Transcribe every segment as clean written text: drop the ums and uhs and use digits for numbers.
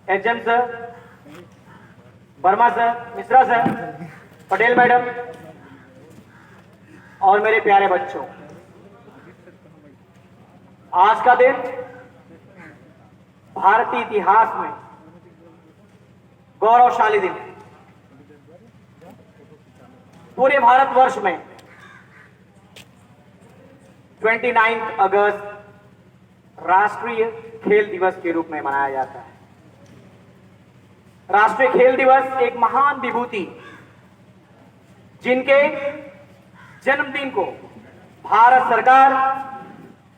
HM sir, Verma sir, Mishra sir, Patel madam और मेरे प्यारे बच्चों, आज का दिन भारतीय इतिहास में गौरवशाली दिन है। पूरे भारतवर्ष में 29 अगस्त राष्ट्रीय खेल दिवस के रूप में मनाया जाता है। राष्ट्रीय खेल दिवस एक महान विभूति जिनके जन्मदिन को भारत सरकार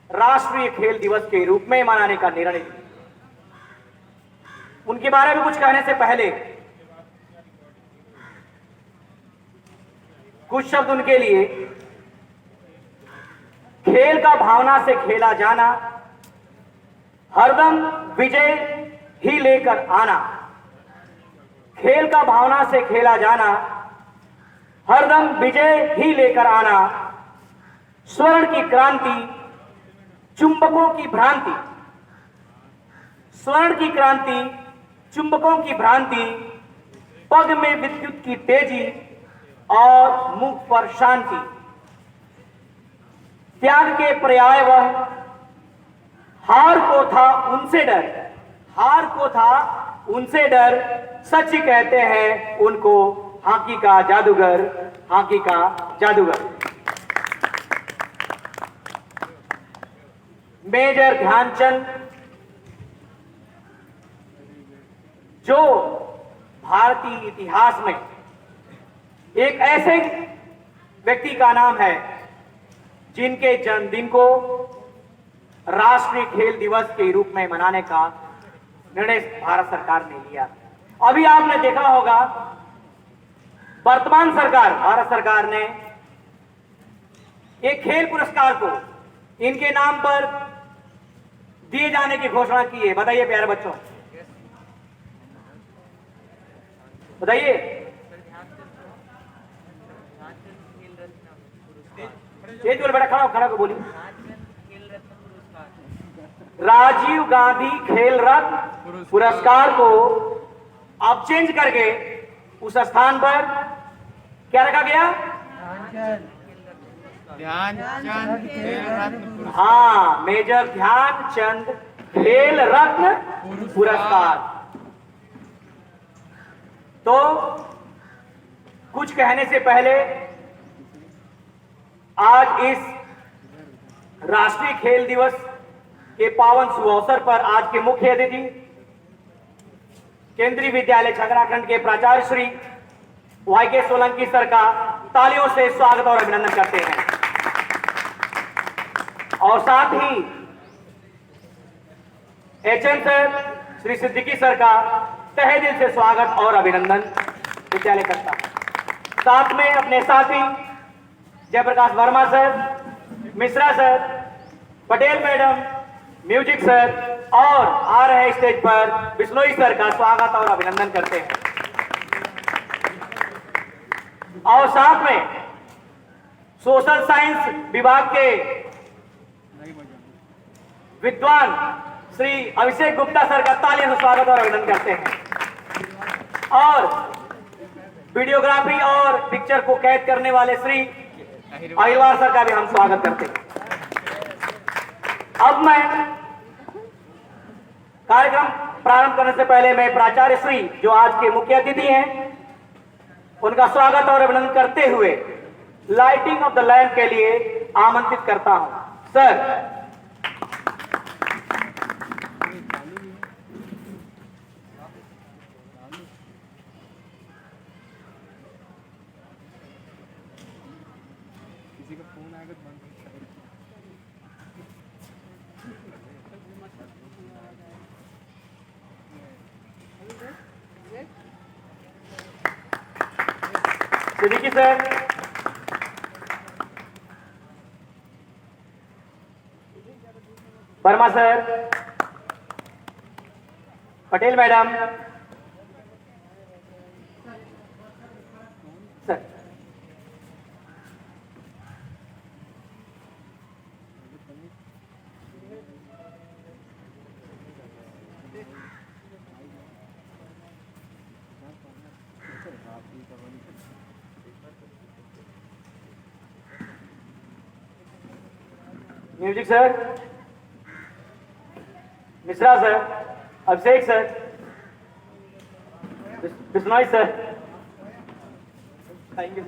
राष्ट्रीय खेल दिवस के रूप में मनाने का निर्णय लिया। उनके बारे में कुछ कहने से पहले कुछ शब्द उनके लिए। खेल का भावना से खेला जाना, हरदम विजय ही लेकर आना। खेल का भावना से खेला जाना, हरदम विजय ही लेकर आना। स्वर्ण की क्रांति, चुंबकों की भ्रांति। स्वर्ण की क्रांति, चुंबकों की भ्रांति। पग में विद्युत की तेजी और मुख पर शांति। त्याग के पर्याय वह, हार को था उनसे डर। हार को था उनसे डर। सच कहते हैं उनको हॉकी का जादूगर, हॉकी का जादूगर। मेजर ध्यानचंद, जो भारतीय इतिहास में एक ऐसे व्यक्ति का नाम है जिनके जन्मदिन को राष्ट्रीय खेल दिवस के रूप में मनाने का निर्णय भारत सरकार ने लिया। अभी आपने देखा होगा वर्तमान सरकार, भारत सरकार ने एक खेल पुरस्कार को इनके नाम पर दिए जाने की घोषणा की है। बताइए प्यारे बच्चों, बताइए। तेज बोल बेटा, खड़ा खड़ा को बोलिए। राजीव गांधी खेल रत्न पुरस्कार को अब चेंज करके उस स्थान पर क्या रखा गया? ध्यानचंद खेल रत्न। हाँ, मेजर ध्यानचंद खेल रत्न पुरस्कार। तो कुछ कहने से पहले आज इस राष्ट्रीय खेल दिवस के पावन शुभ अवसर पर आज के मुख्य अतिथि केंद्रीय विद्यालय छगराखंड के प्राचार्य श्री वाई.के. सोलंकी सर का तालियों से स्वागत और अभिनंदन करते हैं। और साथ ही HM sir Shri Siddiqui sir का तहे दिल से स्वागत और अभिनंदन विद्यालय करता है। साथ में अपने साथी Jayprakash Verma sir, Mishra sir, Patel madam, music sir और आ रहे स्टेज पर बिश्नोई सर का स्वागत और अभिनंदन करते हैं। और साथ में सोशल साइंस विभाग के विद्वान श्री अभिषेक गुप्ता सर का तालियों से स्वागत और अभिनंदन करते हैं। और वीडियोग्राफी और पिक्चर को कैद करने वाले श्री अहिरवार सर का भी हम स्वागत करते हैं। अब मैं कार्यक्रम प्रारंभ करने से पहले मैं प्राचार्य श्री जो आज के मुख्य अतिथि हैं उनका स्वागत और अभिनंदन करते हुए लाइटिंग ऑफ द लैंप के लिए आमंत्रित करता हूं। Sir, Siddiqui sir, Verma sir, Patel madam sir, music sir, Mishra sir, Abhishek sir, Bishnoi sir, thank you.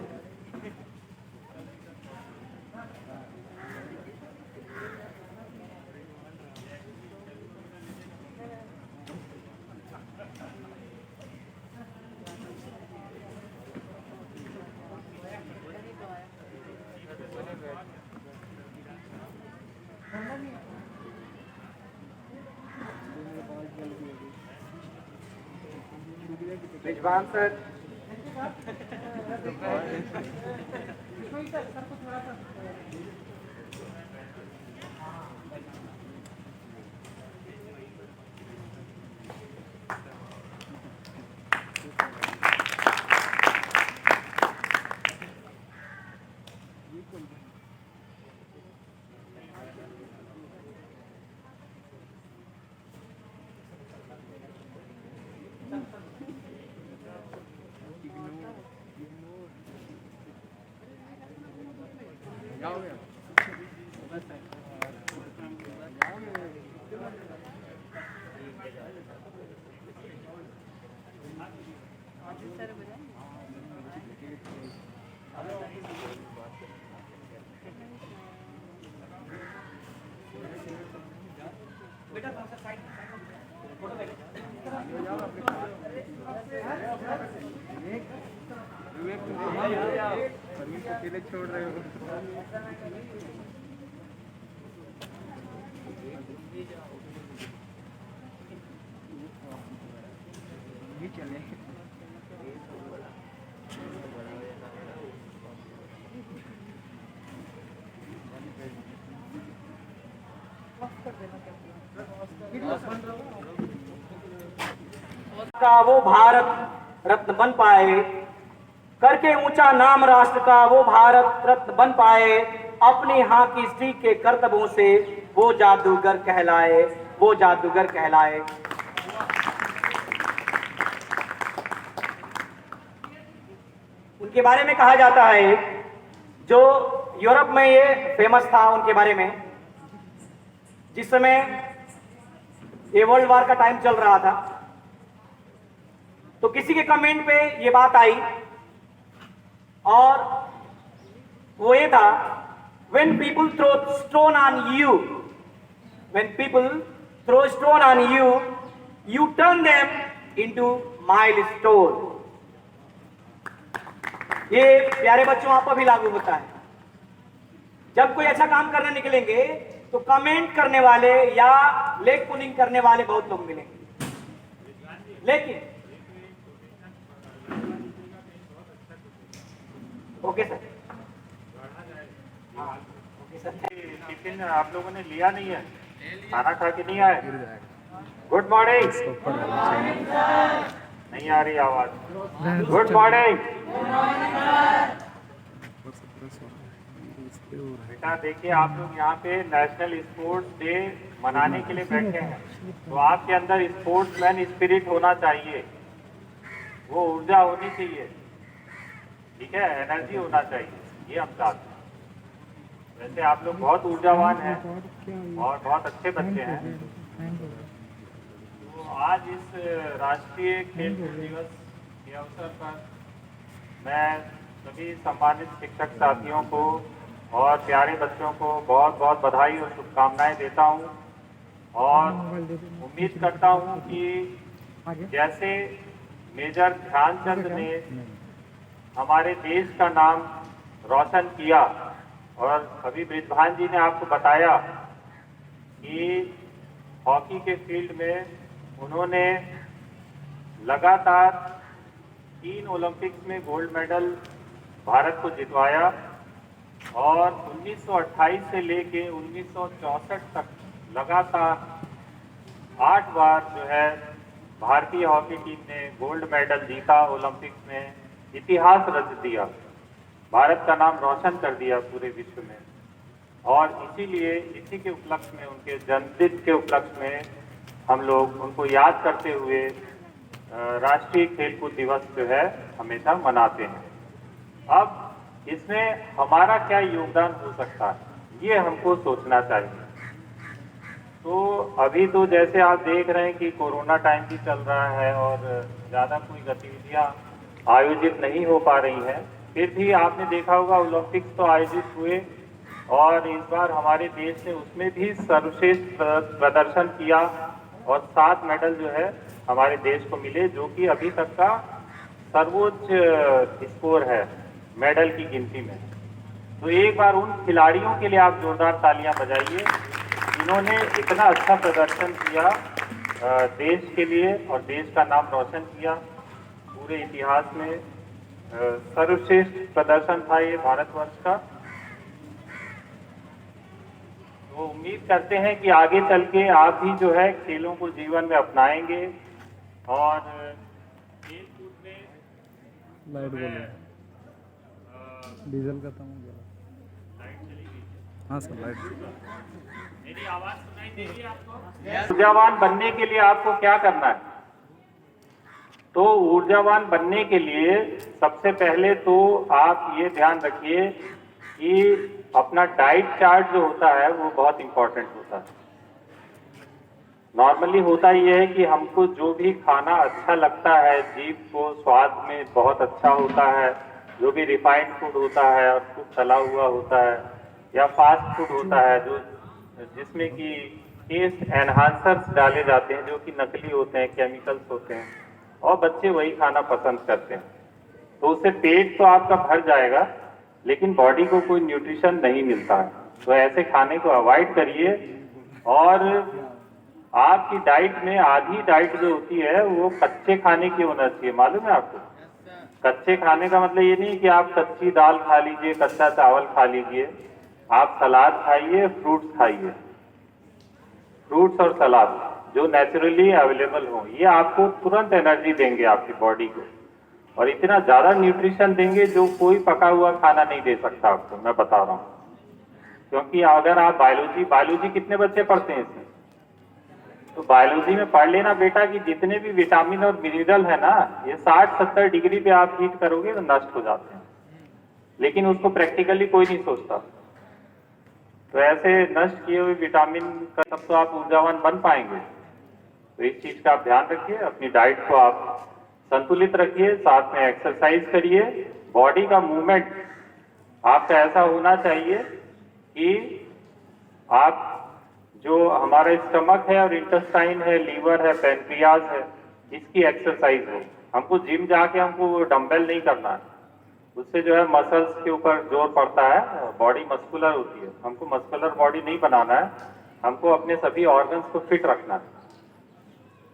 Rizwan sir, अकेले छोड़ रहे हो। चले का वो भारत रत्न बन पाए, करके ऊंचा नाम राष्ट्र का वो भारत रत्न बन पाए, अपनी यहाँ की स्त्री के कर्तव्यों से वो जादूगर कहलाए, वो जादूगर कहलाए। उनके बारे में कहा जाता है, जो यूरोप में ये फेमस था उनके बारे में, जिस समय ये वर्ल्ड वॉर का टाइम चल रहा था, तो किसी के कमेंट पे ये बात आई और वो ये था, when people throw stone on you, when people throw stone on you, you turn them into milestone। ये प्यारे बच्चों आप पर भी लागू होता है। जब कोई अच्छा काम करने निकलेंगे तो कमेंट करने वाले या लेग पुलिंग करने वाले बहुत लोग मिलेंगे, लेकिन okay sir, okay sir. Tiffin आप लोगों ने लिया नहीं है, खाना खा के नहीं आए? Good morning. नहीं आ रही आवाज। Good morning. बेटा देखिए, आप लोग यहाँ पे नेशनल स्पोर्ट्स डे मनाने के लिए बैठे हैं, तो आपके अंदर स्पोर्ट्समैन स्पिरिट होना चाहिए, वो ऊर्जा होनी चाहिए, ठीक है, एनर्जी होना चाहिए, ये हम चाहते हैं। वैसे आप लोग बहुत ऊर्जावान हैं और बहुत अच्छे बच्चे हैं। तो आज इस राष्ट्रीय खेल कूद दिवस के अवसर पर मैं सभी सम्मानित शिक्षक साथियों को और प्यारे बच्चों को बहुत बहुत बधाई और शुभकामनाएं देता हूं, और उम्मीद करता हूं कि जैसे मेजर ध्यानचंद ने हमारे देश का नाम रोशन किया, और अभी ब्रिजभान जी ने आपको बताया कि हॉकी के फील्ड में उन्होंने लगातार 3 ओलंपिक्स में गोल्ड मेडल भारत को जितवाया, और 1928 से लेके 1964 तक लगातार 8 बार जो है भारतीय हॉकी टीम ने गोल्ड मेडल जीता ओलंपिक्स में, इतिहास रच दिया, भारत का नाम रोशन कर दिया पूरे विश्व में। और इसीलिए इसी के उपलक्ष्य में, उनके जन्मदिन के उपलक्ष्य में हम लोग उनको याद करते हुए राष्ट्रीय खेलकूद दिवस जो है हमेशा मनाते हैं। अब इसमें हमारा क्या योगदान हो सकता है? ये हमको सोचना चाहिए। तो अभी तो जैसे आप देख रहे हैं कि कोरोना टाइम भी चल रहा है और ज़्यादा कोई गतिविधियां आयोजित नहीं हो पा रही हैं, फिर भी आपने देखा होगा ओलंपिक्स तो आयोजित हुए और इस बार हमारे देश ने उसमें भी सर्वश्रेष्ठ प्रदर्शन किया और 7 मेडल जो है हमारे देश को मिले, जो कि अभी तक का सर्वोच्च स्कोर है मेडल की गिनती में। तो एक बार उन खिलाड़ियों के लिए आप जोरदार तालियां बजाइए जिन्होंने इतना अच्छा प्रदर्शन किया देश के लिए और देश का नाम रोशन किया। पूरे इतिहास में सर्वश्रेष्ठ प्रदर्शन था ये भारतवर्ष का। तो उम्मीद करते हैं कि आगे चल के आप भी जो है खेलों को जीवन में अपनाएंगे और खेल कूद में लाइट बोलो, डीजल खत्म हो गया। लाइट चली गई। हाँ सर, लाइट। मेरी आवाज सुनाई दे रही है आपको? ऊर्जावान बनने के लिए आपको क्या करना है? तो ऊर्जावान बनने के लिए सबसे पहले तो आप ये ध्यान रखिए कि अपना डाइट चार्ट जो होता है वो बहुत इंपॉर्टेंट होता है। नॉर्मली होता ये है कि हमको जो भी खाना अच्छा लगता है, जीभ को स्वाद में बहुत अच्छा होता है, जो भी रिफाइंड फूड होता है और खूब तला हुआ होता है या फास्ट फूड होता है जो जिसमें कि टेस्ट एनहांसर्स डाले जाते हैं जो कि नकली होते हैं, केमिकल्स होते हैं, और बच्चे वही खाना पसंद करते हैं। तो उससे पेट तो आपका भर जाएगा लेकिन बॉडी को कोई न्यूट्रिशन नहीं मिलता है। तो ऐसे खाने को अवॉइड करिए और आपकी डाइट में आधी डाइट जो होती है वो कच्चे खाने की होना चाहिए। मालूम है आपको? कच्चे खाने का मतलब ये नहीं कि आप कच्ची दाल खा लीजिए, कच्चा चावल खा लीजिए। आप सलाद खाइए, फ्रूट्स खाइए। फ्रूट्स और सलाद जो नेचुरली अवेलेबल हो, ये आपको तुरंत एनर्जी देंगे आपकी बॉडी को और इतना ज्यादा न्यूट्रिशन देंगे जो कोई पका हुआ खाना नहीं दे सकता आपको, मैं बता रहा हूँ। क्योंकि अगर आप बायोलॉजी कितने बच्चे पढ़ते हैं इसमें? तो बायोलॉजी में पढ़ लेना बेटा कि जितने भी विटामिन और मिनरल है ना, ये 60-70 डिग्री पे आप हीट करोगे तो नष्ट हो जाते हैं, लेकिन उसको प्रैक्टिकली कोई नहीं सोचता। तो ऐसे नष्ट किए हुए विटामिन का तब तो आप ऊर्जावान बन पाएंगे। तो इस चीज का आप ध्यान रखिए, अपनी डाइट को आप संतुलित रखिए, साथ में एक्सरसाइज करिए। बॉडी का मूवमेंट आपका ऐसा होना चाहिए कि आप जो हमारा स्टमक है और इंटेस्टाइन है, लीवर है, पैनक्रियाज है, इसकी एक्सरसाइज हो। हमको जिम जाके हमको डंबल नहीं करना है, उससे जो है मसल्स के ऊपर जोर पड़ता है, बॉडी मस्कुलर होती है। हमको मस्कुलर बॉडी नहीं बनाना है, हमको अपने सभी ऑर्गन्स को फिट रखना है।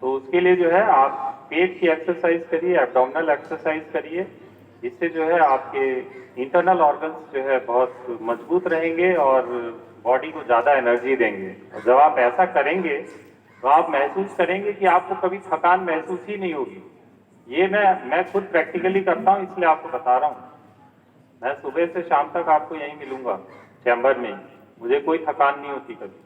तो उसके लिए जो है आप पेट की एक्सरसाइज करिए, एब्डोमिनल एक्सरसाइज करिए। इससे जो है आपके इंटरनल ऑर्गन्स जो है बहुत मजबूत रहेंगे और बॉडी को ज्यादा एनर्जी देंगे। और जब आप ऐसा करेंगे तो आप महसूस करेंगे कि आपको कभी थकान महसूस ही नहीं होगी। ये मैं खुद प्रैक्टिकली करता हूँ, इसलिए आपको बता रहा हूँ। मैं सुबह से शाम तक आपको यहीं मिलूंगा चैम्बर में, मुझे कोई थकान नहीं होती कभी।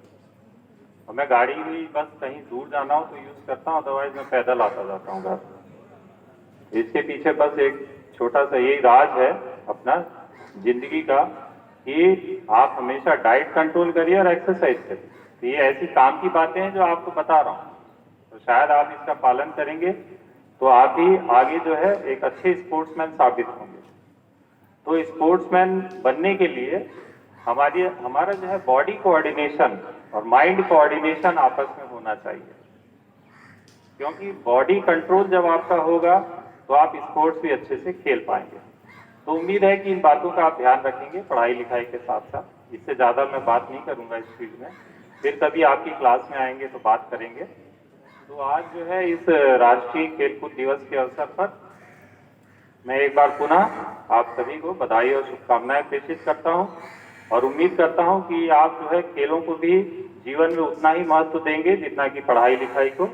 और मैं गाड़ी भी बस कहीं दूर जाना हो तो यूज करता हूँ, अदरवाइज मैं पैदल आता जाता हूँ घर। इसके पीछे बस एक छोटा सा यही राज है अपना जिंदगी का कि आप हमेशा डाइट कंट्रोल करिए और एक्सरसाइज करिए। तो ये ऐसी काम की बातें हैं जो आपको बता रहा हूँ, तो शायद आप इसका पालन करेंगे तो आप ही आगे जो है एक अच्छे स्पोर्ट्समैन साबित होंगे। तो स्पोर्ट्समैन बनने के लिए हमारा जो है बॉडी कोऑर्डिनेशन और माइंड कोऑर्डिनेशन आपस में होना चाहिए। क्योंकि बॉडी कंट्रोल जब आपका होगा तो आप स्पोर्ट्स भी अच्छे से खेल पाएंगे। तो उम्मीद है कि इन बातों का आप ध्यान रखेंगे पढ़ाई लिखाई के साथ साथ। इससे ज़्यादा मैं बात नहीं करूंगा इस फील्ड में, फिर कभी आपकी क्लास में आएंगे तो बात करेंगे। तो आज जो है इस राष्ट्रीय खेलकूद दिवस के अवसर पर मैं एक बार पुनः आप सभी को बधाई और शुभकामनाएं प्रेषित करता हूं और उम्मीद करता हूं कि आप जो है खेलों को भी जीवन में उतना ही महत्व देंगे जितना कि पढ़ाई लिखाई को,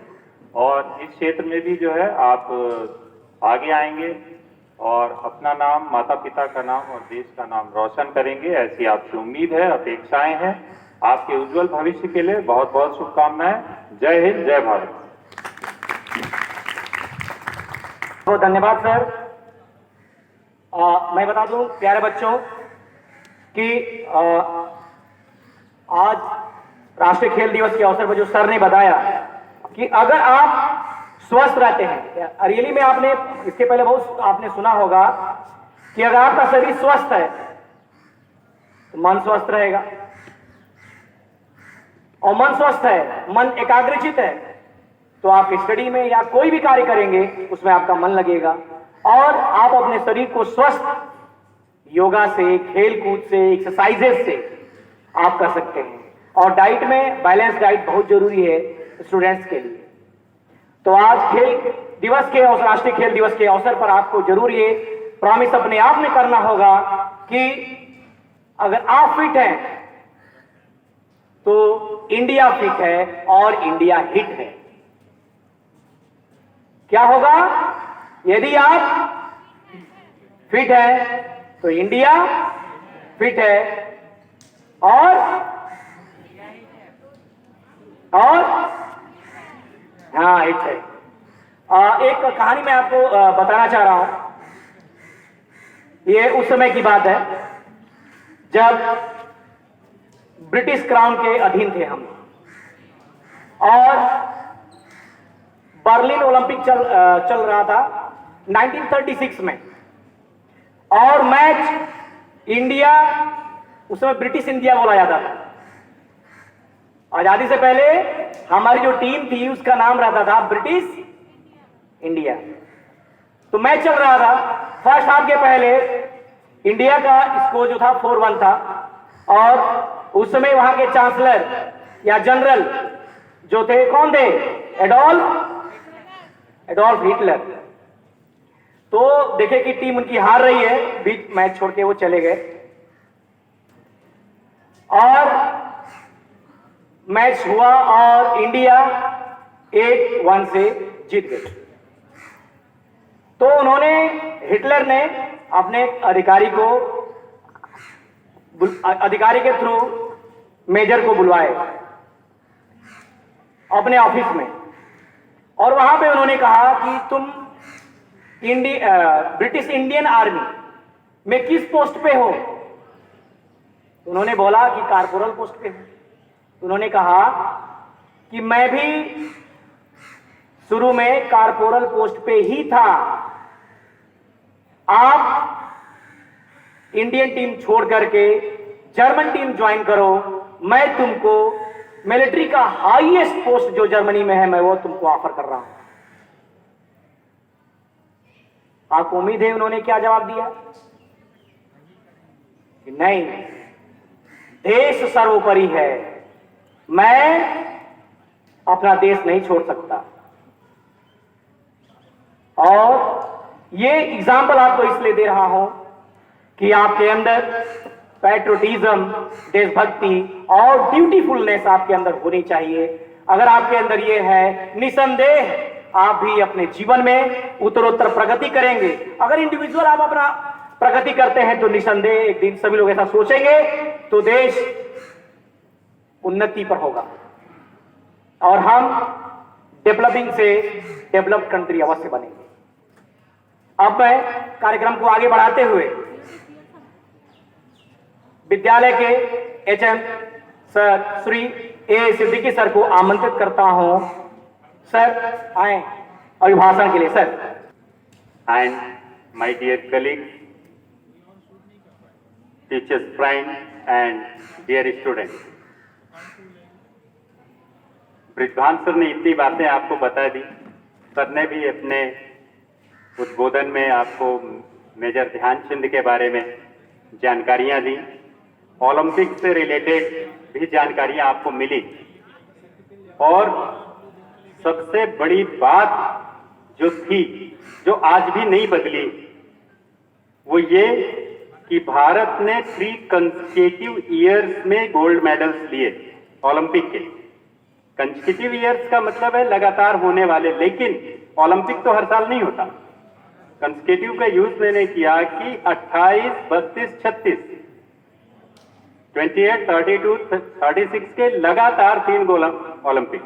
और इस क्षेत्र में भी जो है आप आगे आएंगे और अपना नाम, माता पिता का नाम और देश का नाम रोशन करेंगे, ऐसी आपसे उम्मीद है, अपेक्षाएं हैं। आपके उज्जवल भविष्य के लिए बहुत बहुत शुभकामनाएं। जय हिंद, जय भारत। बहुत धन्यवाद सर। मैं बता दूं प्यारे बच्चों कि आज राष्ट्रीय खेल दिवस के अवसर पर जो सर ने बताया कि अगर आप स्वस्थ रहते हैं, रियली में आपने इसके पहले बहुत आपने सुना होगा कि अगर आपका शरीर स्वस्थ है तो मन स्वस्थ रहेगा, और मन स्वस्थ है, मन एकाग्रचित है, तो आप स्टडी में या कोई भी कार्य करेंगे उसमें आपका मन लगेगा, और आप अपने शरीर को स्वस्थ योगा से, खेल कूद से, एक्सरसाइजेस से आप कर सकते हैं। और डाइट में बैलेंस डाइट बहुत जरूरी है स्टूडेंट्स के लिए। तो आज खेल दिवस के और राष्ट्रीय खेल दिवस के अवसर पर आपको जरूर ये प्रॉमिस अपने आप में करना होगा कि अगर आप फिट हैं तो इंडिया फिट है और इंडिया हिट है। क्या होगा? यदि आप फिट है तो इंडिया फिट है और हाँ हिट है। एक कहानी मैं आपको बताना चाह रहा हूं। ये उस समय की बात है जब ब्रिटिश क्राउन के अधीन थे हम, और बर्लिन ओलंपिक चल रहा था 1936 में, और मैच इंडिया, उस समय ब्रिटिश इंडिया बोला जाता था। आजादी से पहले हमारी जो टीम थी उसका नाम रहता था ब्रिटिश इंडिया। तो मैच चल रहा था, फर्स्ट हाफ के पहले इंडिया का स्कोर जो था 4-1 था, और उस समय वहां के चांसलर या जनरल जो थे कौन थे? Adolf Hitler. तो देखे कि टीम उनकी हार रही है, बीच मैच छोड़ के वो चले गए, और मैच हुआ और इंडिया 8-1 से जीत गई। तो उन्होंने, हिटलर ने अपने अधिकारी के थ्रू मेजर को बुलवाए अपने ऑफिस में, और वहां पे उन्होंने कहा कि तुम ब्रिटिश इंडियन आर्मी में किस पोस्ट पे हो? उन्होंने बोला कि कारपोरल पोस्ट पे हूं। उन्होंने कहा कि मैं भी शुरू में कारपोरल पोस्ट पे ही था, आप इंडियन टीम छोड़ करके जर्मन टीम ज्वाइन करो, मैं तुमको मिलिट्री का हाईएस्ट पोस्ट जो जर्मनी में है मैं वो तुमको ऑफर कर रहा हूं। आपको उम्मीद है उन्होंने क्या जवाब दिया? कि नहीं, देश सर्वोपरि है, मैं अपना देश नहीं छोड़ सकता। और ये एग्जाम्पल आपको इसलिए दे रहा हूं कि आपके अंदर पैट्रियोटिज्म, देशभक्ति और ड्यूटीफुलनेस आपके अंदर होनी चाहिए। अगर आपके अंदर ये है, निसंदेह आप भी अपने जीवन में उत्तरोत्तर प्रगति करेंगे। अगर इंडिविजुअल आप अपना प्रगति करते हैं तो निसंदेह एक दिन सभी लोग ऐसा सोचेंगे तो देश उन्नति पर होगा, और हम डेवलपिंग से डेवलप्ड कंट्री अवश्य बनेंगे। अब मैं कार्यक्रम को आगे बढ़ाते हुए विद्यालय के HM sir Shri A Siddiqui sir को आमंत्रित करता हूं। सर आए अभिभाषण के लिए। Sir. And my dear colleagues, teachers friend and dear students, Brijbhan sir ने इतनी बातें आपको बता दी। सर ने भी अपने उद्बोधन में आपको मेजर ध्यानचंद के बारे में जानकारियां दी, ओलंपिक से रिलेटेड भी जानकारियां आपको मिली, और सबसे बड़ी बात जो थी, जो आज भी नहीं बदली, वो ये कि भारत ने 3 कंसेक्यूटिव ईयर्स में गोल्ड मेडल्स लिए ओलंपिक के। कंसेक्यूटिव ईयर्स का मतलब है लगातार होने वाले, लेकिन ओलंपिक तो हर साल नहीं होता। कंसेक्यूटिव का यूज मैंने किया कि 28, 32, 36, 28, 32, 36 के लगातार 3 गोल्ड ओलंपिक,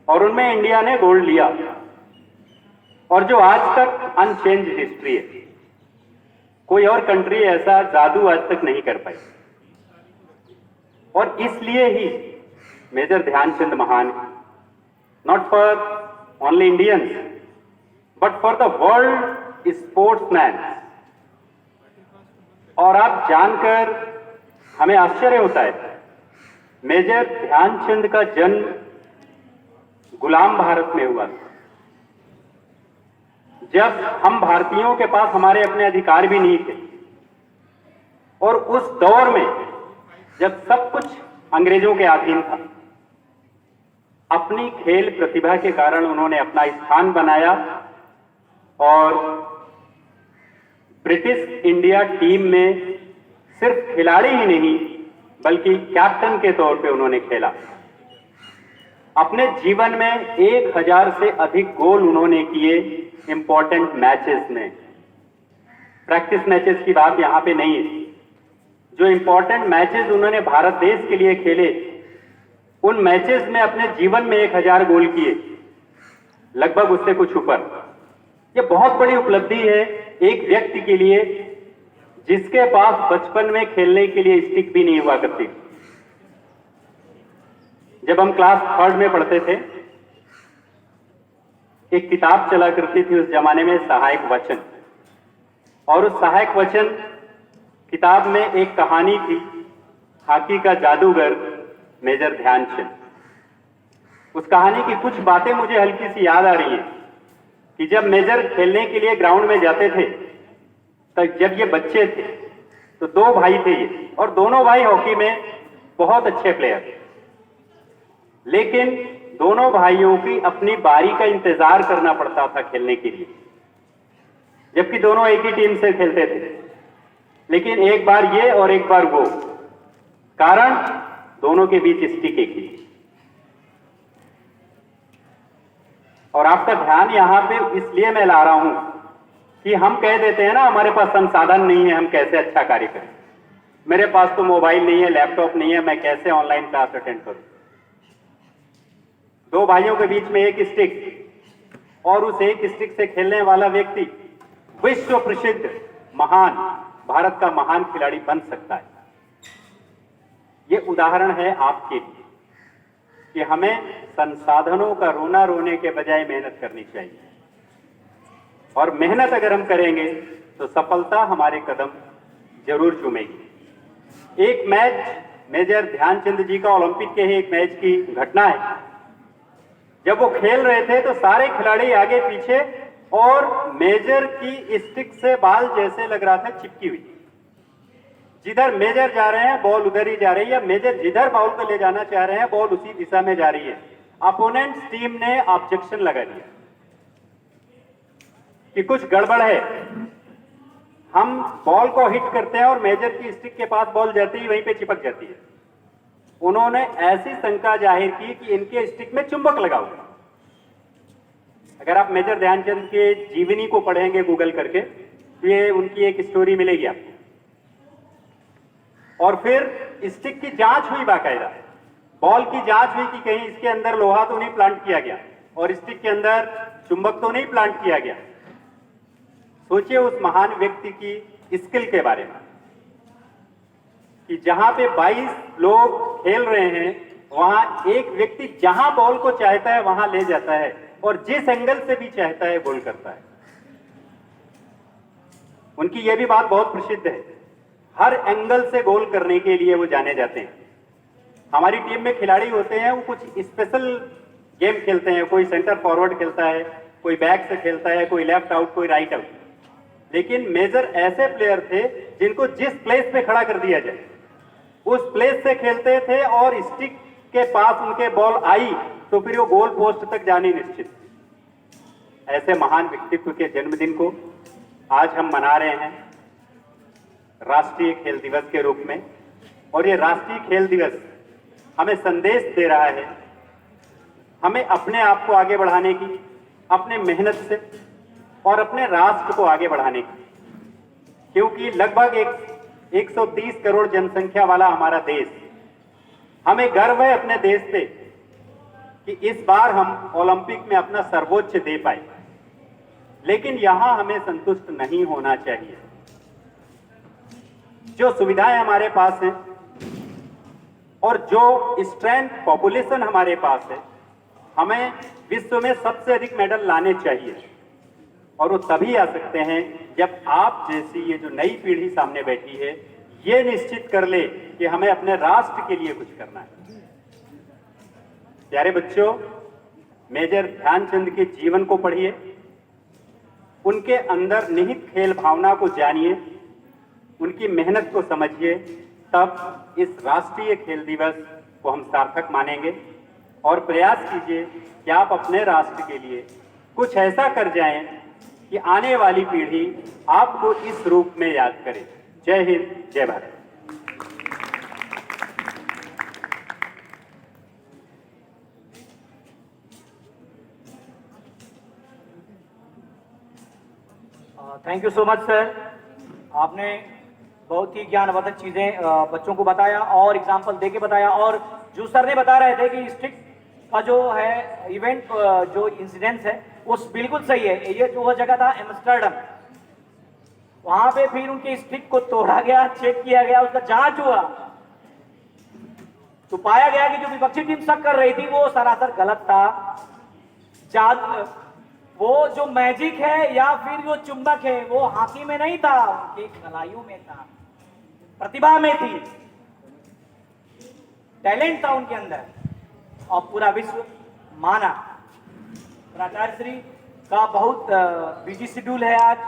और उनमें इंडिया ने गोल्ड लिया, और जो आज तक अनचेंज हिस्ट्री है। कोई और कंट्री ऐसा जादू आज तक नहीं कर पाई। और इसलिए ही मेजर ध्यानचंद महान है, not for only Indians but for the world sportsman. और आप जानकर हमें आश्चर्य होता है, मेजर ध्यानचंद का जन्म गुलाम भारत में हुआ था, जब हम भारतीयों के पास हमारे अपने अधिकार भी नहीं थे। और उस दौर में जब सब कुछ अंग्रेजों के अधीन था, अपनी खेल प्रतिभा के कारण उन्होंने अपना स्थान बनाया और ब्रिटिश इंडिया टीम में सिर्फ खिलाड़ी ही नहीं बल्कि कैप्टन के तौर पे उन्होंने खेला। अपने जीवन में 1000 से अधिक गोल उन्होंने किए इंपॉर्टेंट मैचेस में। प्रैक्टिस मैचेस की बात यहां पे नहीं है, जो इंपॉर्टेंट मैचेस उन्होंने भारत देश के लिए खेले, उन मैचेस में अपने जीवन में 1000 गोल किए, लगभग उससे कुछ ऊपर। यह बहुत बड़ी उपलब्धि है एक व्यक्ति के लिए जिसके पास बचपन में खेलने के लिए स्टिक भी नहीं हुआ करती। जब हम क्लास 3rd में पढ़ते थे, एक किताब चला करती थी उस जमाने में, सहायक वचन। और उस सहायक वचन किताब में एक कहानी थी, हॉकी का जादूगर मेजर ध्यानचंद। उस कहानी की कुछ बातें मुझे हल्की सी याद आ रही हैं कि जब मेजर खेलने के लिए ग्राउंड में जाते थे, तो जब ये बच्चे थे तो 2 भाई थे ये, और दोनों भाई हॉकी में बहुत अच्छे प्लेयर थे। लेकिन दोनों भाइयों की अपनी बारी का इंतजार करना पड़ता था खेलने के लिए, जबकि दोनों एक ही टीम से खेलते थे। लेकिन एक बार ये और एक बार वो, कारण दोनों के बीच स्टिक एक ही। और आपका ध्यान यहां पे इसलिए मैं ला रहा हूं कि हम कह देते हैं ना, हमारे पास संसाधन नहीं है, हम कैसे अच्छा कार्य करें। मेरे पास तो मोबाइल नहीं है, लैपटॉप नहीं है, मैं कैसे ऑनलाइन क्लास अटेंड करूं। 2 भाइयों के बीच में एक स्टिक, और उस एक स्टिक से खेलने वाला व्यक्ति विश्व प्रसिद्ध महान, भारत का महान खिलाड़ी बन सकता है। यह उदाहरण है आपके लिए कि हमें संसाधनों का रोना रोने के बजाय मेहनत करनी चाहिए, और मेहनत अगर हम करेंगे तो सफलता हमारे कदम जरूर चूमेगी। एक मैच मेजर ध्यानचंद जी का ओलंपिक के ही एक मैच की घटना है। जब वो खेल रहे थे तो सारे खिलाड़ी आगे पीछे, और मेजर की स्टिक से बाल जैसे लग रहा था चिपकी हुई। जिधर मेजर जा रहे हैं बॉल उधर ही जा रही है, मेजर जिधर बॉल को ले जाना चाह रहे हैं बॉल उसी दिशा में जा रही है। अपोनेंट टीम ने ऑब्जेक्शन लगा दिया कि कुछ गड़बड़ है, हम बॉल को हिट करते हैं और मेजर की स्टिक के पास बॉल जाती ही वहीं पे चिपक जाती है। उन्होंने ऐसी शंका जाहिर की कि इनके स्टिक में चुंबक लगा हुआ। अगर आप मेजर ध्यानचंद के जीवनी को पढ़ेंगे गूगल करके तो ये उनकी एक स्टोरी मिलेगी आपको। और फिर स्टिक की जांच हुई, बाकायदा बॉल की जांच हुई कि कहीं इसके अंदर लोहा तो नहीं प्लांट किया गया और स्टिक के अंदर चुंबक तो नहीं प्लांट किया गया। सोचिए उस महान व्यक्ति की स्किल के बारे में कि जहां पे 22 लोग खेल रहे हैं, वहां एक व्यक्ति जहां बॉल को चाहता है वहां ले जाता है, और जिस एंगल से भी चाहता है गोल करता है। उनकी यह भी बात बहुत प्रसिद्ध है, हर एंगल से गोल करने के लिए वो जाने जाते हैं। हमारी टीम में खिलाड़ी होते हैं, वो कुछ स्पेशल गेम खेलते हैं, कोई सेंटर फॉरवर्ड खेलता है, कोई बैक से खेलता है, कोई लेफ्ट आउट, कोई राइट आउट। लेकिन मेजर ऐसे प्लेयर थे जिनको जिस प्लेस पे खड़ा कर दिया जाए उस प्लेस से खेलते थे, और स्टिक के पास उनके बॉल आई तो फिर वो गोल पोस्ट तक जानी निश्चित थी। ऐसे महान व्यक्तित्व के जन्मदिन को आज हम मना रहे हैं राष्ट्रीय खेल दिवस के रूप में, और ये राष्ट्रीय खेल दिवस हमें संदेश दे रहा है, हमें अपने आप को आगे बढ़ाने की, अपने मेहनत से, और अपने राष्ट्र को आगे बढ़ाने की। क्योंकि लगभग 130 करोड़ जनसंख्या वाला हमारा देश, हमें गर्व है अपने देश पे कि इस बार हम ओलंपिक में अपना सर्वोच्च दे पाए। लेकिन यहां हमें संतुष्ट नहीं होना चाहिए। जो सुविधाएं हमारे पास हैं और जो स्ट्रेंथ पॉपुलेशन हमारे पास है, हमें विश्व में सबसे अधिक मेडल लाने चाहिए। और वो तभी आ सकते हैं जब आप जैसी ये जो नई पीढ़ी सामने बैठी है ये निश्चित कर ले कि हमें अपने राष्ट्र के लिए कुछ करना है। प्यारे बच्चों, मेजर ध्यानचंद के जीवन को पढ़िए, उनके अंदर निहित खेल भावना को जानिए, उनकी मेहनत को समझिए, तब इस राष्ट्रीय खेल दिवस को हम सार्थक मानेंगे। और प्रयास कीजिए कि आप अपने राष्ट्र के लिए कुछ ऐसा कर जाएं कि आने वाली पीढ़ी आपको इस रूप में याद करे। जय हिंद, जय Bharat. Thank you so much sir. आपने बहुत ही ज्ञानवर्धक चीजें बच्चों को बताया और एग्जाम्पल देके बताया। और जो सर ने बता रहे थे कि स्टिक का जो है इवेंट, जो इंसिडेंस है वो बिल्कुल सही है। ये जो वह जगह था एम्स्टर्डम, वहां पे फिर उनके स्टिक को तोड़ा गया, चेक किया गया, उसका जांच हुआ तो पाया गया कि जो विपक्षी टीम शक कर रही थी वो सरासर गलत था। वो जो मैजिक है या फिर जो चुंबक है वो हाथी में नहीं था, उनके खिलाड़ियों में था, प्रतिभा में थी, टैलेंट था उनके अंदर और पूरा विश्व माना। प्राचार्य श्री का बहुत बिजी शेड्यूल है आज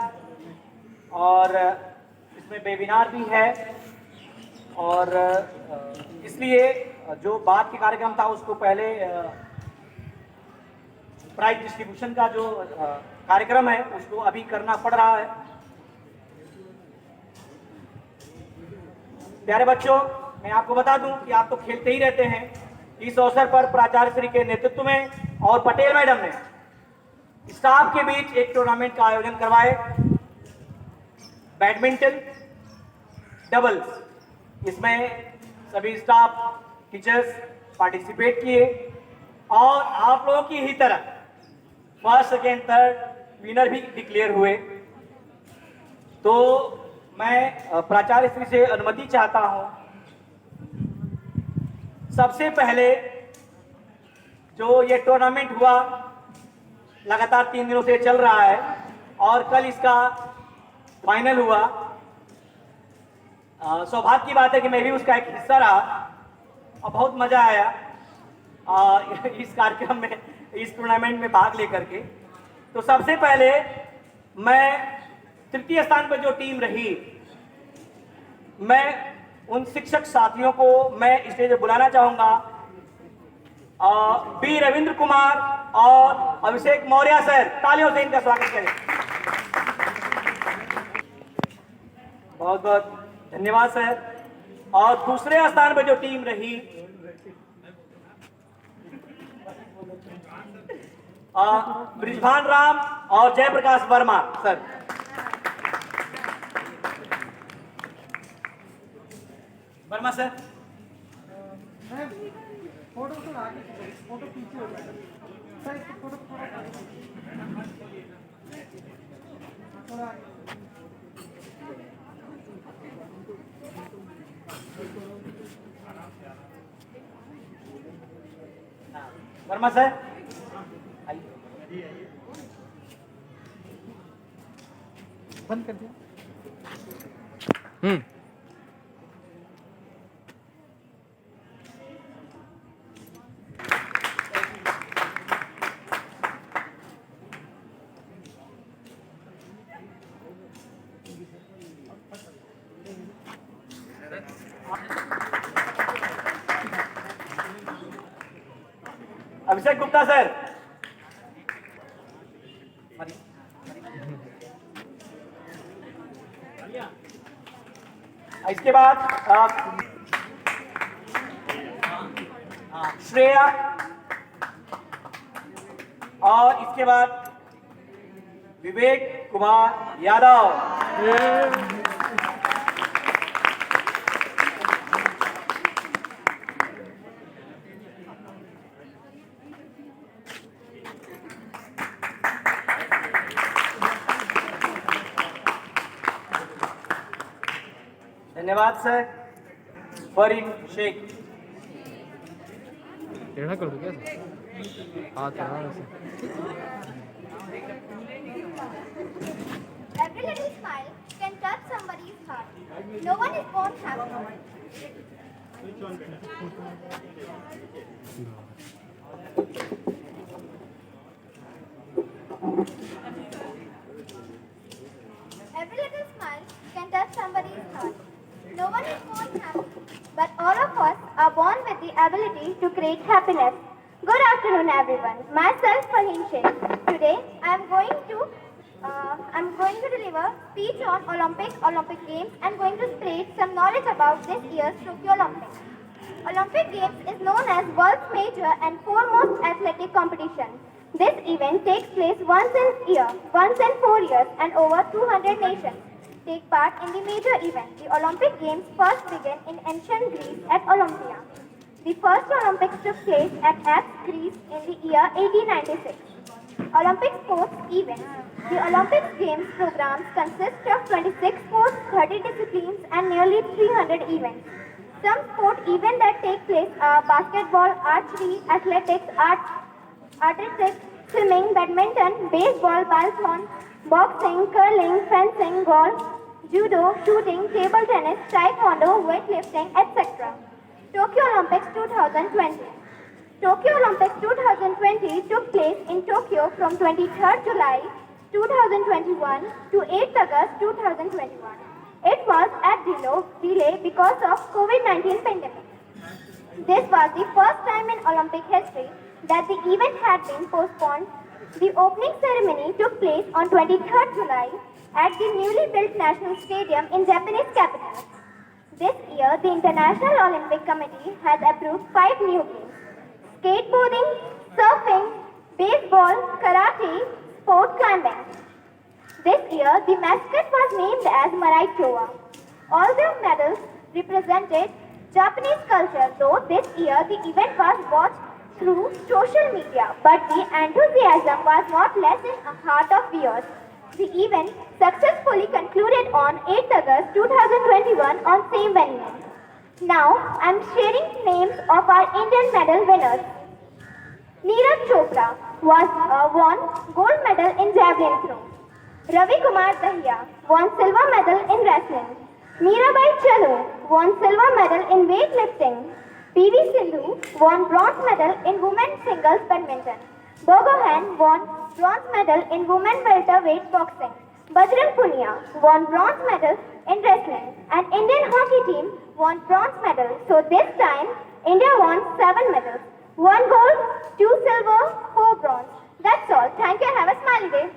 और इसमें वेबिनार भी है और इसलिए जो बाद के कार्यक्रम था उसको पहले प्राइज डिस्ट्रीब्यूशन का जो कार्यक्रम है उसको अभी करना पड़ रहा है। प्यारे बच्चों, मैं आपको बता दूं कि आप तो खेलते ही रहते हैं। इस अवसर पर प्राचार्य श्री के नेतृत्व में और पटेल मैडम ने स्टाफ के बीच एक टूर्नामेंट का आयोजन करवाए, बैडमिंटन डबल्स। इसमें सभी स्टाफ टीचर्स पार्टिसिपेट किए और आप लोगों की ही तरह फर्स्ट सेकेंड थर्ड विनर भी डिक्लेयर हुए। तो मैं प्राचार्य श्री से अनुमति चाहता हूं, सबसे पहले जो ये टूर्नामेंट हुआ लगातार 3 दिनों से चल रहा है और कल इसका फाइनल हुआ। सौभाग्य की बात है कि मैं भी उसका एक हिस्सा रहा और बहुत मजा आया इस कार्यक्रम में, इस टूर्नामेंट में भाग लेकर के। तो सबसे पहले मैं तृतीय स्थान पर जो टीम रही, मैं उन शिक्षक साथियों को मैं स्टेज पर बुलाना चाहूंगा। बी रविंद्र कुमार और अभिषेक मौर्य सर, तालियों से इनका स्वागत करें। बहुत बहुत धन्यवाद सर। और दूसरे स्थान पर जो टीम रही, ब्रिजभान राम और Jayprakash Verma sir. Verma sir, photo थोड़ा आगे, फोटो पीछे हो जाएगा सर, फोटो थोड़ा आगे। वर्मा सर बंद कर दिया। अभिषेक गुप्ता सर, इसके बाद श्रेया और इसके बाद विवेक कुमार यादव। धन्यवाद सर। फरीन शेख। टेढ़ा कर दो क्या हाथ है ऐसे Every little smile can touch somebody's heart. No one is born happy. Every little smile can touch somebody's heart. No one is born happy, but all of us are born with the ability to create happiness. Good afternoon, everyone. Myself, Farheen Sheikh. Today, I'm going to deliver speech on Olympic Games, and going to spread some knowledge about this year's Tokyo Olympics. Olympic Games is known as world's major and foremost athletic competition. This event takes place once in 4 years, and over 200 nations take part in the major event. The Olympic Games first began in ancient Greece at Olympia. The first Olympics took place at Athens, Greece in the year 1896. Olympic sports events. The Olympic Games programs consist of 26 sports, 30 disciplines, and nearly 300 events. Some sport events that take place are basketball, archery, athletics, swimming, badminton, baseball, biathlon, boxing, curling, fencing, golf, judo, shooting, table tennis, taekwondo, weightlifting, etc. Tokyo Olympics 2020. Tokyo Olympics 2020 took place in Tokyo from 23rd July 2021 to 8th August 2021. It was at delay because of COVID-19 pandemic. This was the first time in Olympic history that the event had been postponed. The opening ceremony took place on 23rd July at the newly built National Stadium in Japanese capital. This year, the International Olympic Committee has approved 5 new games: skateboarding, surfing, baseball, karate, sport climbing. This year, the mascot was named as Marai Kyowa. All the medals represented Japanese culture, though this year the event was watched through social media, but the enthusiasm was not less in the heart of viewers. The event successfully concluded on 8th August 2021 on same venue. Now, I am sharing names of our Indian medal winners. Neeraj Chopra won gold medal in javelin throw. Ravi Kumar Dahiya won silver medal in wrestling. Mirabai Chanu won silver medal in weightlifting. PV Sindhu won bronze medal in women's singles badminton. Bogohan won bronze medal in women's welterweight boxing. Bajrang Punia won bronze medal in wrestling. And Indian hockey team won bronze medal. So this time, India won 7 medals. 1 gold, 2 silver, 4 bronze. That's all. Thank you and have a smiley day.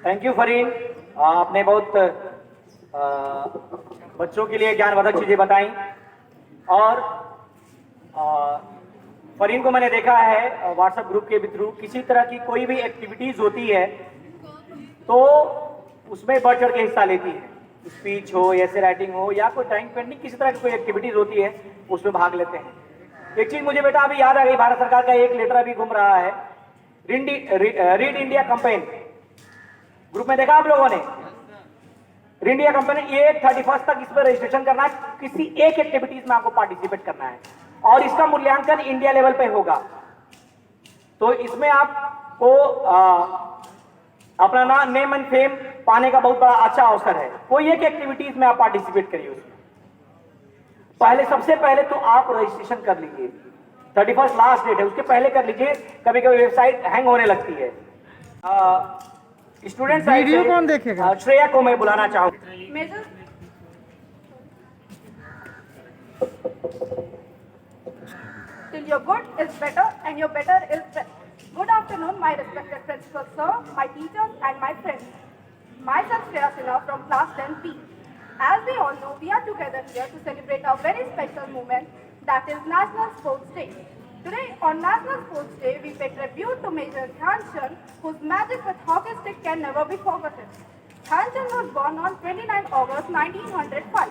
Thank you Fareen, आपने बहुत बच्चों के लिए ज्ञानवर्धक चीजें बताई। और फरीन को मैंने देखा है व्हाट्सएप ग्रुप के थ्रू, किसी तरह की कोई भी एक्टिविटीज होती है तो उसमें बढ़ चढ़ के हिस्सा लेती है। स्पीच हो, ऐसे राइटिंग हो, या कोई ड्राइंग पेंटिंग, किसी तरह की कोई एक्टिविटीज होती है उसमें भाग लेते हैं। एक चीज मुझे बेटा अभी याद आ गई, भारत सरकार का एक लेटर अभी घूम रहा है, रीड इंडिया कैंपेन। ग्रुप में देखा आप लोगों ने? रीड इंडिया कैंपेन, ये 31 तक इस पर रजिस्ट्रेशन करना है। किसी एक एक्टिविटीज में आपको पार्टिसिपेट करना है और इसका मूल्यांकन इंडिया लेवल पे होगा। तो इसमें आपको अपना नेम एंड फेम पाने का बहुत बड़ा अच्छा अवसर है। कोई एक एक्टिविटीज में आप पार्टिसिपेट करिए उसमें। पहले, सबसे पहले तो आप रजिस्ट्रेशन कर लीजिए। 31 लास्ट डेट है, उसके पहले कर लीजिए। कभी कभी वेबसाइट हैंग होने लगती है। स्टूडेंट वीडियो कौन देखेगा? श्रेया को मैं बुलाना चाहूँ। Till your good is better and your better is best. Good afternoon, my respected principal sir, my teachers and my friends. Myself Shreya Sinha from class 10B. As we all know, we are together here to celebrate a very special moment, that is National Sports Day. Today on National Sports Day, we pay tribute to Major Dhyan Chand, whose magic with hockey stick can never be forgotten. Dhyan Chand was born on 29 August 1905,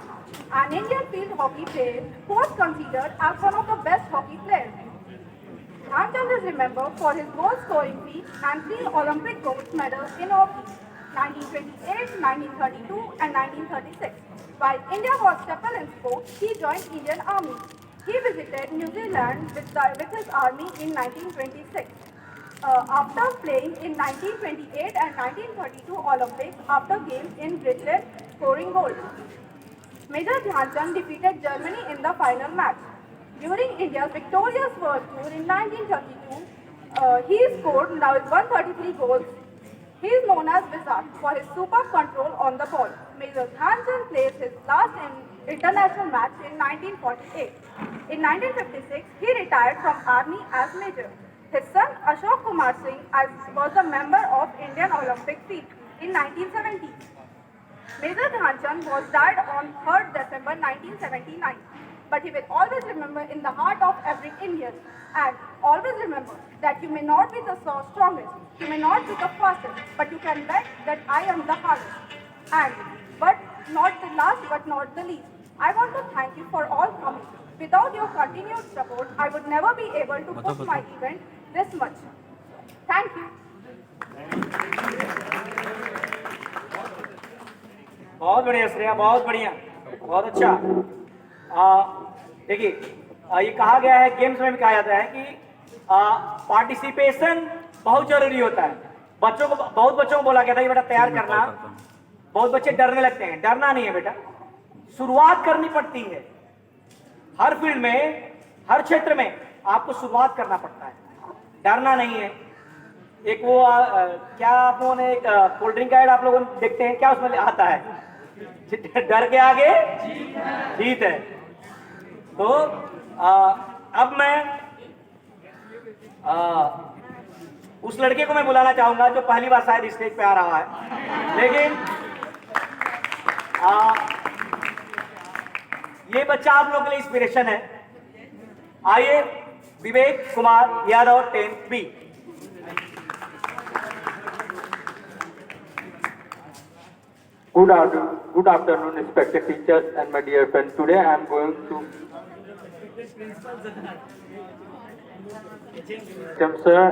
an Indian field hockey player who was considered as one of the best hockey players. Dhyan Chand is remembered for his goal-scoring feat and 3 Olympic gold medals in hockey, 1928, 1932 and 1936. While India was stable in sport, he joined Indian Army. He visited New Zealand with his army in 1926. After playing in 1928 and 1932 Olympics after games in Bridgend, scoring gold. Major Dhyan Chand defeated Germany in the final match. During India's victorious World Tour in 1932, he scored now 133 goals. He is known as Wizard for his superb control on the ball. Major Dhyan Chand played his last international match in 1948. In 1956, he retired from army as major. His son Ashok Kumar Singh was a member of Indian Olympic team in 1970. Major Dhyan Chand was died on 3rd December 1979. But he will always remember in the heart of every Indian. And always remember that you may not be the strongest, you may not be the fastest, but you can bet that I am the hardest. And but not the last but not the least, I want to thank you for all coming. Without your continued support, I would never be able to push my event this much. Thank you. बहुत बढ़िया श्रेया, बहुत बढ़िया, बहुत अच्छा। देखिए, ये कहा गया है, गेम्स में भी कहा जाता है कि पार्टिसिपेशन बहुत जरूरी होता है। बच्चों को, बहुत बच्चों को बोला गया था कि बेटा तैयार करना। बहुत बच्चे डरने लगते हैं, डरना नहीं है बेटा, शुरुआत करनी पड़ती है। हर फील्ड में, हर क्षेत्र में आपको शुरुआत करना पड़ता है, डरना नहीं है। एक वो क्या आप लोगों ने एक कोल्ड ड्रिंक का ऐड आप लोगों देखते हैं क्या, उसमें आता है डर के आगे जीत है। तो अब मैं उस लड़के को मैं बुलाना चाहूंगा जो पहली बार शायद स्टेज पे आ रहा है, लेकिन ये बच्चा आप लोगों के लिए इंस्पिरेशन है। आइए, Vivek Kumar Yadav 10th B। Good afternoon, respected teachers and my dear friends. Today I am going to sir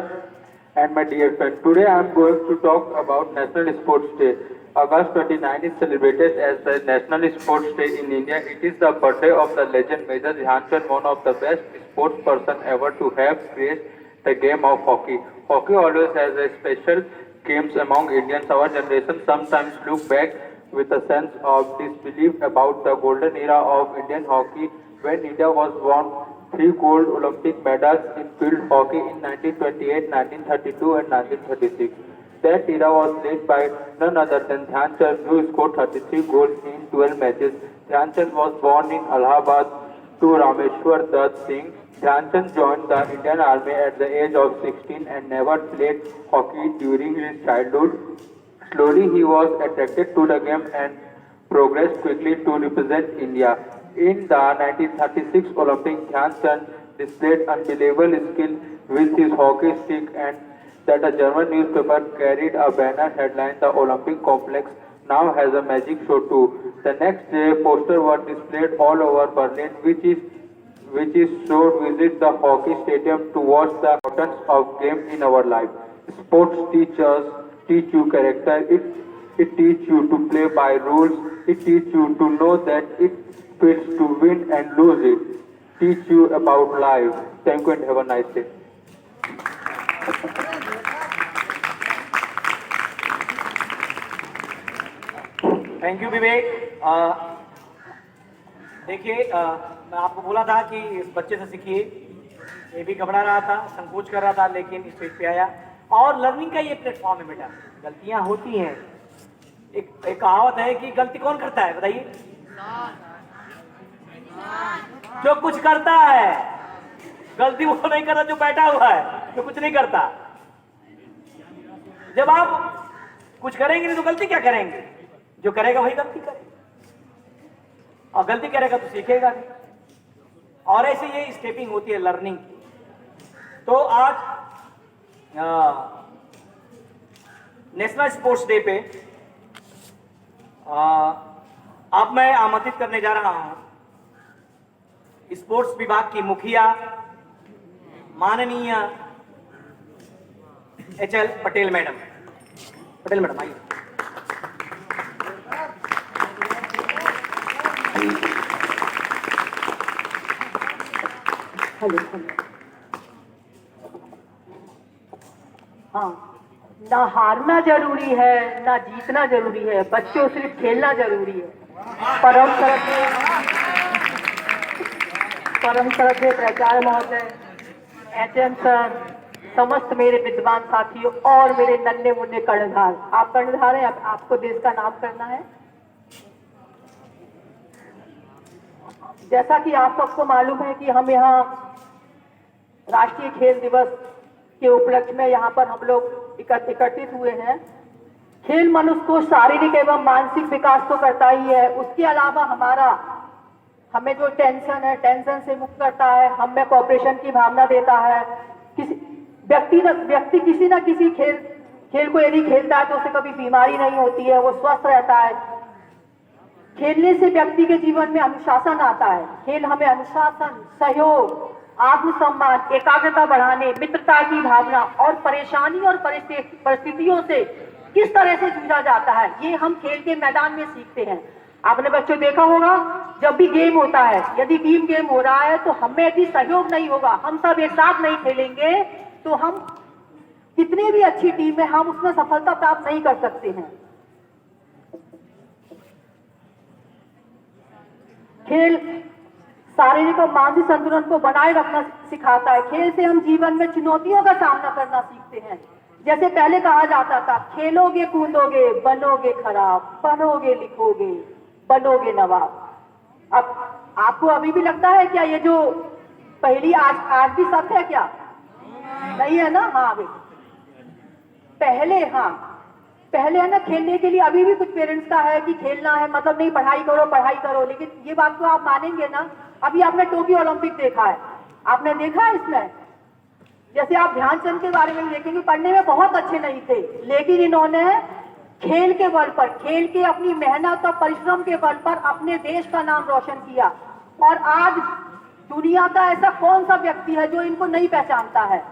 and my dear friends. Today I am going to talk about National Sports Day. August 29 is celebrated as the National Sports Day in India. It is the birthday of the legend Major Dhyan Chand, one of the best sports person ever to have created the game of hockey. Hockey always has a special games among Indians. Our generation sometimes look back with a sense of disbelief about the golden era of Indian hockey when India was won 3 gold Olympic medals in field hockey in 1928, 1932 and 1936. That era was led by none other than Dhyan Chand, who scored 33 goals in 12 matches. Dhyan Chand was born in Allahabad to Rameshwar Dutt Singh. Dhyan Chand joined the Indian Army at the age of 16 and never played hockey during his childhood. Slowly he was attracted to the game and progressed quickly to represent India. In the 1936 Olympics, Dhyan Chand displayed unbelievable skill with his hockey stick, and that a German newspaper carried a banner headline, "The Olympic Complex now has a magic show too." The next day, posters were displayed all over Berlin, which is showed visit the hockey stadium to watch the importance of game in our life. Sports teach you character. It teach you to play by rules. It teach you to know that it feels to win and lose it. Teach you about life. Thank you and have a nice day. Thank you Vivek. देखिए, मैं आपको बोला था कि इस बच्चे से सीखिए। ये भी घबरा रहा था, संकोच कर रहा था, लेकिन स्टेज पे आया। और लर्निंग का ये प्लेटफॉर्म है बेटा, गलतियां होती हैं। एक कहावत है कि गलती कौन करता है बताइए? जो कुछ करता है। गलती वो नहीं करता जो बैठा हुआ है, जो कुछ नहीं करता। जब आप कुछ करेंगे नहीं तो गलती क्या करेंगे? जो करेगा वही गलती करेगा, और गलती करेगा तो सीखेगा नहीं। और ऐसे ये स्टेपिंग होती है लर्निंग की। तो आज नेशनल स्पोर्ट्स डे पे अब मैं आमंत्रित करने जा रहा हूं स्पोर्ट्स विभाग की मुखिया माननीय HL Patel madam. Patel madam आइए। हेलो हाँ, ना हारना जरूरी है ना जीतना जरूरी है, बच्चों सिर्फ खेलना जरूरी है। परम श्रद्धेय प्राचार्य महोदय, एचएम सर, समस्त मेरे विद्वान साथियों और मेरे नन्हे मुन्ने कर्णधार, आप कर्णधार हैं, आपको देश का नाम करना है। जैसा कि आप सबको मालूम है कि हम यहाँ राष्ट्रीय खेल दिवस के उपलक्ष्य में यहाँ पर हम लोग एकत्रित हुए हैं। खेल मनुष्य को शारीरिक एवं मानसिक विकास तो करता ही है, उसके अलावा हमें जो टेंशन है, टेंशन से मुक्त करता है, हमें कोऑपरेशन की भावना देता है। व्यक्ति किसी न किसी खेल को यदि खेलता है तो उसे कभी बीमारी नहीं होती है, वो स्वस्थ रहता है। खेलने से व्यक्ति के जीवन में अनुशासन आता है। खेल हमें अनुशासन, सहयोग, आत्मसम्मान, एकाग्रता बढ़ाने, मित्रता की भावना और परेशानी और परिस्थितियों से किस तरह से जूझा जाता है, ये हम खेल के मैदान में सीखते हैं। आपने बच्चों देखा होगा, जब भी गेम होता है, यदि टीम गेम हो रहा है तो हमें यदि सहयोग नहीं होगा, हम सब एक साथ नहीं खेलेंगे तो हम कितनी भी अच्छी टीम है, हम उसमें सफलता प्राप्त नहीं कर सकते हैं। खेल शारीरिक और मानसिक संतुलन को बनाए रखना सिखाता है। खेल से हम जीवन में चुनौतियों का सामना करना सीखते हैं। जैसे पहले कहा जाता था, खेलोगे कूदोगे बनोगे खराब, पढ़ोगे लिखोगे बनोगे नवाब। अब आपको अभी भी लगता है क्या ये जो पहली आज भी सत्य है क्या? नहीं है ना? हाँ पहले है ना, खेलने के लिए अभी भी कुछ पेरेंट्स का है कि खेलना है मतलब नहीं, पढ़ाई करो, लेकिन ये बात तो आप मानेंगे ना। अभी आपने टोक्यो ओलंपिक देखा है, आपने देखा है इसमें, जैसे आप ध्यानचंद के बारे में देखेंगे, पढ़ने में बहुत अच्छे नहीं थे, लेकिन इन्होंने खेल के बल पर, खेल के अपनी मेहनत और परिश्रम के बल पर अपने देश का नाम रोशन किया। और आज दुनिया का ऐसा कौन सा व्यक्ति है जो इनको नहीं पहचानता है?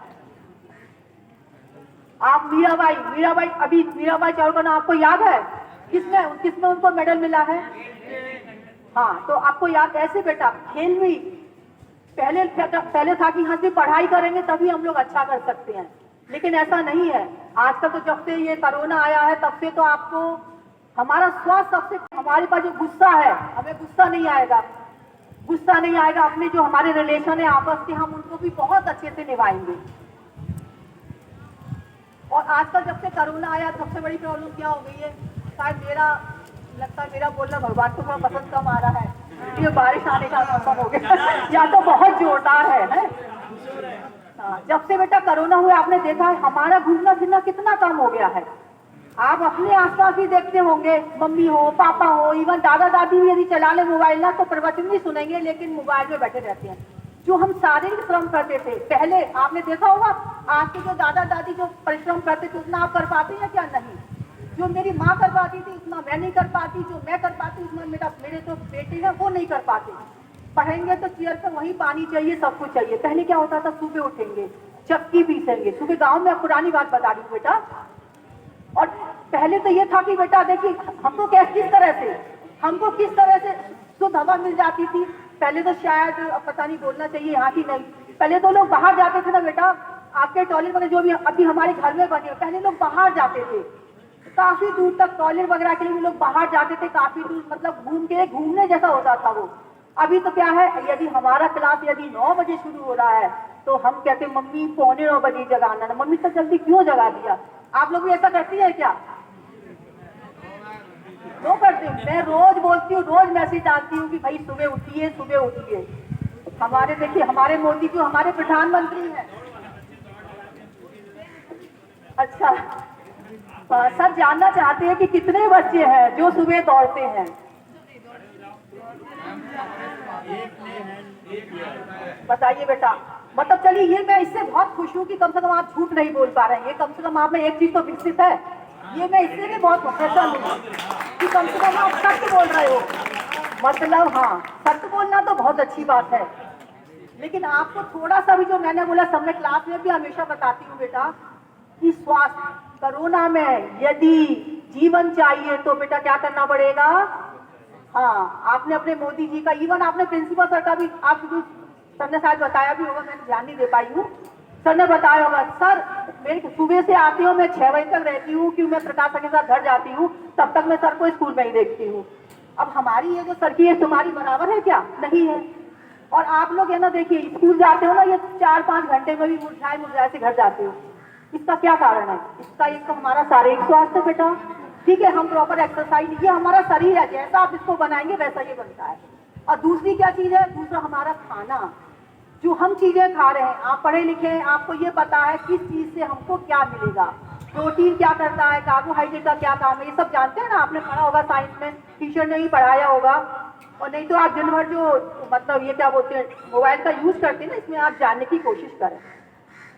आप मीराबाई चावला का नाम आपको याद है? किसमें उनको मेडल मिला है? हाँ, तो आपको याद ऐसे बेटा, खेल में पहले था कि हाँ सिर्फ पढ़ाई करेंगे तभी हम लोग अच्छा कर सकते हैं, लेकिन ऐसा नहीं है। आजकल तो जब से ये कोरोना आया है तब से तो आपको हमारा स्वास्थ्य सबसे, हमारे पास जो गुस्सा है, हमें गुस्सा नहीं आएगा। अपने जो हमारे रिलेशन है आपस के, हम उनको भी बहुत अच्छे से निभाएंगे। और आजकल जब से कोरोना आया सबसे बड़ी प्रॉब्लम क्या हो गई है, शायद मेरा बोलना भगवान को थोड़ा पसंद कम आ रहा है, ये बारिश आने का मौसम हो गया या तो बहुत जोरदार है। हाँ, जब से बेटा कोरोना हुआ आपने देखा है हमारा घूमना फिरना कितना कम हो गया है। आप अपने आसपास भी देखते होंगे, मम्मी हो, पापा हो, इवन दादा दादी भी यदि चला ले मोबाइल ना तो प्रवचन नहीं सुनेंगे, लेकिन मोबाइल में बैठे रहते हैं। जो हम शारीरिक श्रम करते थे पहले, आपने देखा होगा, आज के जो दादा दादी जो परिश्रम करते थे उतना आप कर पाते हैं क्या? नहीं। जो मेरी माँ कर पाती थी उतना मैं नहीं कर पाती, जो मैं कर पाती उतना मेरे जो बेटे हैं वो नहीं कर पाते। पढ़ेंगे तो चेयर पे वही पानी चाहिए, सब कुछ चाहिए। पहले क्या होता था, सुबह उठेंगे, चक्की पीसेंगे, सुबह गाँव में पुरानी बात बता रही हूँ बेटा। और पहले तो ये था कि बेटा देखिए हमको हमको किस तरह से शुद्ध हवा मिल जाती थी। पहले तो शायद पता नहीं बोलना चाहिए यहाँ की नहीं, पहले तो लोग बाहर जाते थे ना बेटा, आपके टॉयलेट वगैरह जो भी अभी हमारे घर में बने, पहले लोग बाहर जाते थे, काफी दूर तक टॉयलेट वगैरह के लिए लोग बाहर जाते थे, काफी दूर, मतलब घूमने जैसा होता था वो। अभी तो क्या है, यदि हमारा क्लास यदि 9 बजे शुरू हो रहा है तो हम कहते मम्मी 8:45 बजे जगाना। मम्मी तो जल्दी क्यों जगा दिया? आप लोग भी ऐसा करती है क्या? तो करती हूँ, मैं रोज बोलती हूँ, रोज मैसेज डालती हूँ कि भाई सुबह उठिए। हमारे देखिए, हमारे मोदी जी हमारे प्रधानमंत्री हैं। अच्छा, सर जानना चाहते हैं कि कितने बच्चे हैं जो सुबह दौड़ते हैं? बताइए बेटा। मतलब चलिए, ये मैं इससे बहुत खुश हूँ कि कम से कम आप झूठ नहीं बोल पा रहे हैं, कम से कम आप में एक चीज तो विकसित है। ये मैं इससे भी बहुत प्रसन्न हूँ कि कम से कम आप सत्य बोल रहे हो। मतलब हाँ, सत्य बोलना तो बहुत अच्छी बात है, लेकिन आपको थोड़ा सा भी, जो मैंने बोला सब मैं क्लास में भी हमेशा बताती हूँ बेटा, कि स्वास्थ्य, कोरोना में यदि जीवन चाहिए तो बेटा क्या करना पड़ेगा? हाँ, आपने अपने मोदी जी का, इवन आपने प्रिंसिपल सर का भी, आप सर ने शायद बताया भी होगा, मैंने ध्यान नहीं दे पाई हूँ। सर ने बताया होगा, सर मेरी सुबह से आती हूँ, मैं 6 बजे तक रहती हूँ, क्यों मैं प्रकाश सर के साथ घर जाती हूँ, तब तक मैं सर को स्कूल में ही देखती हूँ। अब हमारी ये जो सर की है तुम्हारी बराबर है क्या? नहीं है। और आप लोग है ना, देखिए स्कूल जाते हो ना, ये 4-5 घंटे में भी मुरझाए से घर जाते हो। इसका क्या कारण है? इसका एक तो हमारा शारीरिक स्वास्थ्य बेटा, ठीक है, हम प्रॉपर एक्सरसाइज, ये हमारा शरीर है, जैसा आप इसको बनाएंगे वैसा ये बनता है। और दूसरी क्या चीज है? दूसरा हमारा खाना, जो हम चीजें खा रहे हैं, आप पढ़े लिखे हैं, आपको ये पता है किस चीज से हमको क्या मिलेगा, प्रोटीन क्या करता है, कार्बोहाइड्रेट का क्या काम है, ये सब जानते हैं ना, आपने पढ़ा होगा साइंस में, टीचर ने ही पढ़ाया होगा। और नहीं तो आप दिन भर जो मतलब ये क्या बोलते हैं मोबाइल का यूज करते हैं ना, इसमें आप जानने की कोशिश करें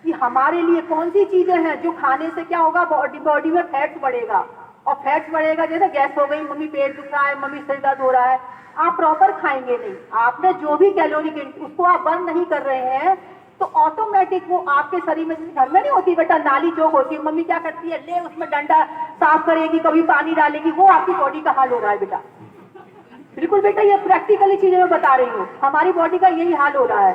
कि हमारे लिए कौन सी चीजें हैं जो खाने से क्या होगा, बॉडी में फैट्स बढ़ेगा, और फैट्स बढ़ेगा, जैसे गैस हो गई, मम्मी पेट दुख रहा है, मम्मी सिर दर्द हो रहा है, आप प्रॉपर खाएंगे नहीं, आपने जो भी कैलोरी उसको आप बर्न नहीं कर रहे हैं, तो ऑटोमेटिक वो आपके शरीर में, घर में नहीं होती बेटा नाली चौक होती है, मम्मी क्या करती है, ले उसमें डंडा साफ करेगी, कभी पानी डालेगी, वो आपकी बॉडी का हाल हो रहा है बेटा। बिल्कुल बेटा, ये प्रैक्टिकली चीजें मैं बता रही हूँ, हमारी बॉडी का यही हाल हो रहा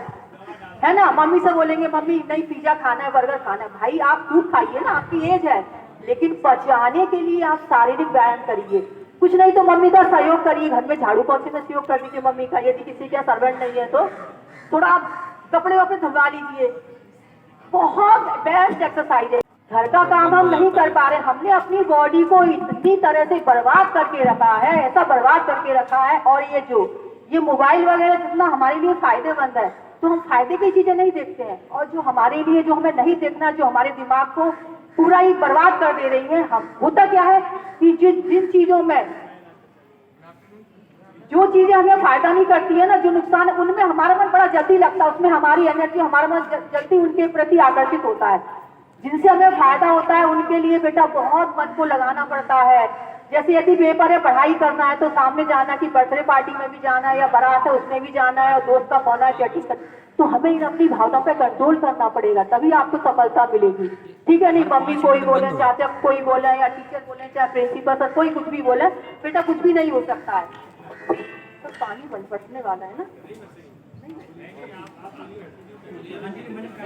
है ना। मम्मी से बोलेंगे मम्मी नहीं पिज्जा खाना है, बर्गर खाना है, भाई आप खूब खाइए ना, आपकी एज है, लेकिन पचाने के लिए आप शारीरिक व्यायाम करिए, कुछ नहीं तो मम्मी का सहयोग करिए, घर में झाड़ू पोछे में सहयोग कर दीजिए मम्मी का, यदि किसी का सर्वेंट नहीं है तो थोड़ा आप कपड़े वपड़े धुलवा लीजिए, बहुत बेस्ट एक्सरसाइज है। घर का काम हम नहीं कर पा रहे, हमने अपनी बॉडी को इतनी तरह से बर्बाद करके रखा है, ऐसा बर्बाद करके रखा है। और ये मोबाइल वगैरह जितना हमारे लिए फायदेमंद है, तो हम फायदे की चीजें नहीं देखते हैं, और जो हमारे लिए जो हमें नहीं देखना, जो हमारे दिमाग को पूरा ही बर्बाद कर दे रही है। हम होता क्या है कि जिन चीजों में जो चीजें हमें फायदा नहीं करती है ना, जो नुकसान है, उनमें हमारा मन बड़ा जल्दी लगता है, उसमें हमारी एनर्जी, हमारा मन जल्दी उनके प्रति आकर्षित होता है। जिनसे हमें फायदा होता है उनके लिए बेटा बहुत मन को लगाना पड़ता है। जैसे यदि पेपर है, पढ़ाई करना है, तो सामने जाना कि बर्थडे पार्टी में भी जाना है, या बारात है उसमें भी जाना है, और दोस्त का फोन है, चैटिंग कर, तो हमें इन अपनी भावनाओं पे कंट्रोल करना पड़ेगा, तभी आपको सफलता मिलेगी। ठीक है, नहीं मम्मी कोई बोले, चाचा कोई बोले, या टीचर बोले, चाहे प्रिंसिपल सर कोई कुछ भी बोले, बेटा कुछ भी नहीं हो सकता है। तो पानी बरसने वाला है ना।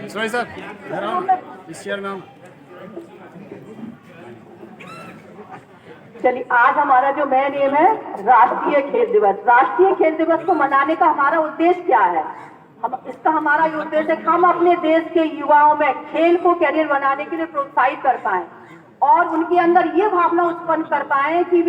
सॉरी सर, इस चेयर में चलिए, आज हमारा जो मेन एम है राष्ट्रीय खेल दिवस। राष्ट्रीय खेल दिवस को मनाने का हमारा उद्देश्य क्या है? इसका हमारा ये उद्देश्य है कि हम अपने देश के युवाओं में खेल को कैरियर बनाने के लिए प्रोत्साहित कर पाएं, और उनके अंदर ये भावना उत्पन्न कर पाएं कि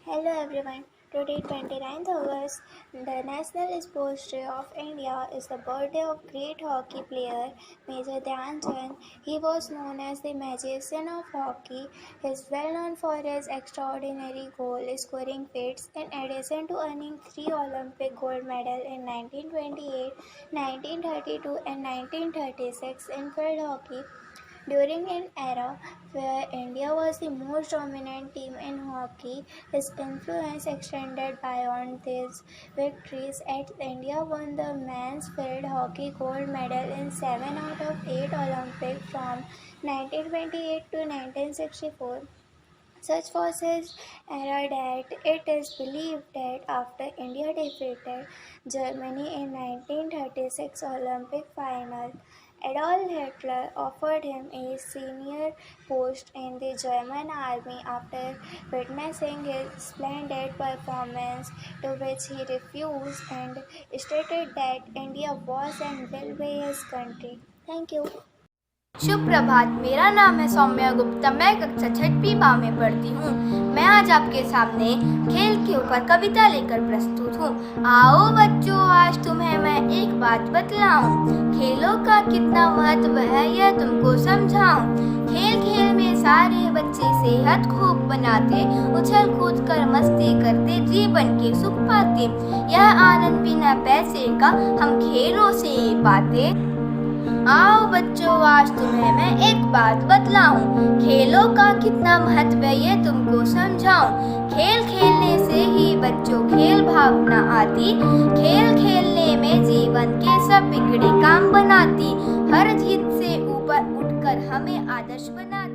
Hello everyone. Today 29th August, the National Sports Day of India is the birthday of great hockey player Major Dhyan Chand. He was known as the magician of hockey. He is well known for his extraordinary goal scoring feats, in addition to earning 3 Olympic gold medals in 1928, 1932 and 1936 in field hockey. During an era where India was the most dominant team in hockey, his influence extended beyond these victories. As India won the men's field hockey gold medal in 7 out of 8 Olympics from 1928 to 1964. Such was his era that it is believed that after India defeated Germany in 1936 Olympic final, Adolf Hitler offered him a senior post in the German army after witnessing his splendid performance, to which he refused and stated that India was and will be his country. Thank you. शुभ प्रभात। मेरा नाम है सौम्या गुप्ता। मैं कक्षा 6वीं बा में पढ़ती हूँ। मैं आज आपके सामने खेल के ऊपर कविता लेकर प्रस्तुत हूँ। आओ बच्चों, आज तुम्हें मैं एक बात बतलाऊं, खेलों का कितना महत्व है यह तुमको समझाऊं। खेल खेल में सारे बच्चे सेहत खूब बनाते, उछल कूद कर मस्ती करते, जीवन के सुख पाते। यह आनंद बिना पैसे का हम खेलों से पाते। आओ बच्चों, आज तुम्हें मैं एक बात बतलाऊं, खेलों का कितना महत्व है ये तुमको समझाऊं। खेल खेलने से ही बच्चों खेल भावना आती, खेल खेलने में जीवन के सब बिगड़े काम बनाती, हर जीत से ऊपर उठकर हमें आदर्श बनाती।